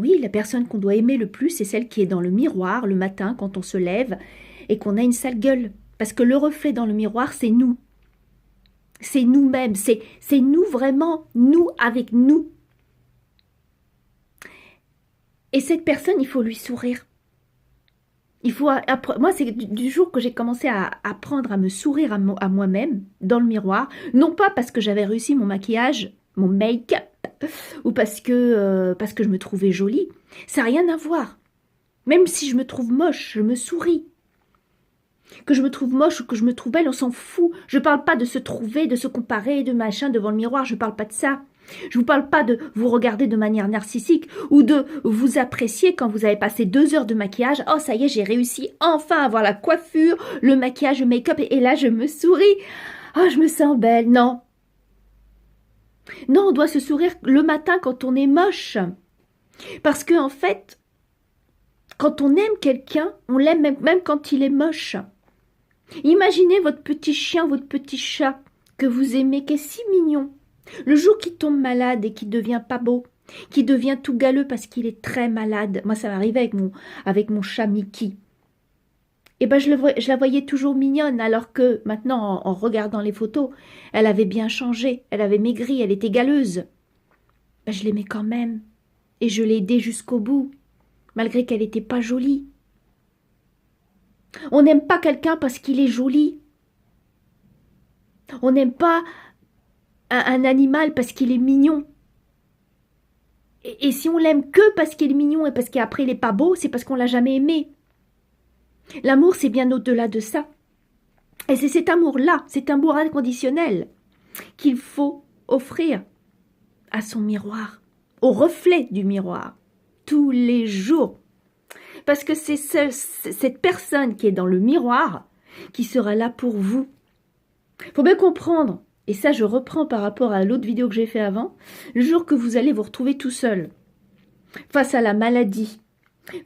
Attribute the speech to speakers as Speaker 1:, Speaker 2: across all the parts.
Speaker 1: Oui, la personne qu'on doit aimer le plus, c'est celle qui est dans le miroir le matin quand on se lève et qu'on a une sale gueule. Parce que le reflet dans le miroir, c'est nous. C'est nous-mêmes. C'est nous vraiment. Nous avec nous. Et cette personne, il faut lui sourire. Il faut moi, c'est du jour que j'ai commencé à apprendre à me sourire à moi-même dans le miroir. Non pas parce que j'avais réussi mon maquillage, mon make-up, ou parce que je me trouvais jolie. Ça n'a rien à voir. Même si je me trouve moche, je me souris. Que je me trouve moche ou que je me trouve belle, on s'en fout. Je ne parle pas de se trouver, de se comparer, de machin devant le miroir. Je ne parle pas de ça. Je ne vous parle pas de vous regarder de manière narcissique ou de vous apprécier quand vous avez passé 2 heures de maquillage. Oh, ça y est, j'ai réussi enfin à avoir la coiffure, le maquillage, le make-up et là, je me souris. Oh, je me sens belle. Non. Non, on doit se sourire le matin quand on est moche. Parce que en fait, quand on aime quelqu'un, on l'aime même quand il est moche. Imaginez votre petit chien, votre petit chat que vous aimez, qui est si mignon. Le jour qu'il tombe malade et qu'il devient pas beau, qui devient tout galeux parce qu'il est très malade. Moi, ça m'arrivait avec mon chat Mickey. Et ben, je la voyais toujours mignonne, alors que maintenant, en regardant les photos, elle avait bien changé, elle avait maigri, elle était galeuse. Ben, je l'aimais quand même. Et je l'ai aidée jusqu'au bout, malgré qu'elle n'était pas jolie. On n'aime pas quelqu'un parce qu'il est joli. On n'aime pas un animal parce qu'il est mignon. Et si on l'aime que parce qu'il est mignon et parce qu'après il n'est pas beau, c'est parce qu'on l'a jamais aimé. L'amour, c'est bien au-delà de ça. Et c'est cet amour-là, cet amour inconditionnel qu'il faut offrir à son miroir, au reflet du miroir, tous les jours. Parce que c'est cette personne qui est dans le miroir qui sera là pour vous. Il faut bien comprendre, et ça je reprends par rapport à l'autre vidéo que j'ai fait avant, le jour que vous allez vous retrouver tout seul, face à la maladie,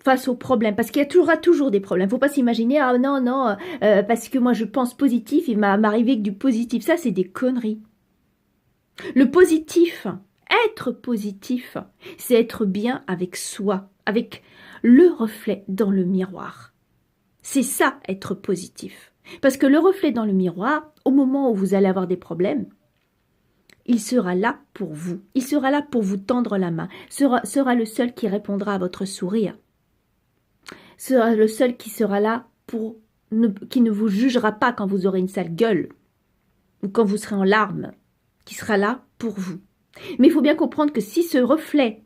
Speaker 1: face aux problèmes, parce qu'il y aura toujours des problèmes. Il ne faut pas s'imaginer, ah non, non, parce que moi je pense positif, il m'arriver que du positif. Ça, c'est des conneries. Le positif, être positif, c'est être bien avec soi, avec le reflet dans le miroir. C'est ça, être positif. Parce que le reflet dans le miroir, au moment où vous allez avoir des problèmes, il sera là pour vous. Il sera là pour vous tendre la main. Sera le seul qui répondra à votre sourire. Sera le seul qui sera là qui ne vous jugera pas quand vous aurez une sale gueule ou quand vous serez en larmes, qui sera là pour vous. Mais il faut bien comprendre que si ce reflet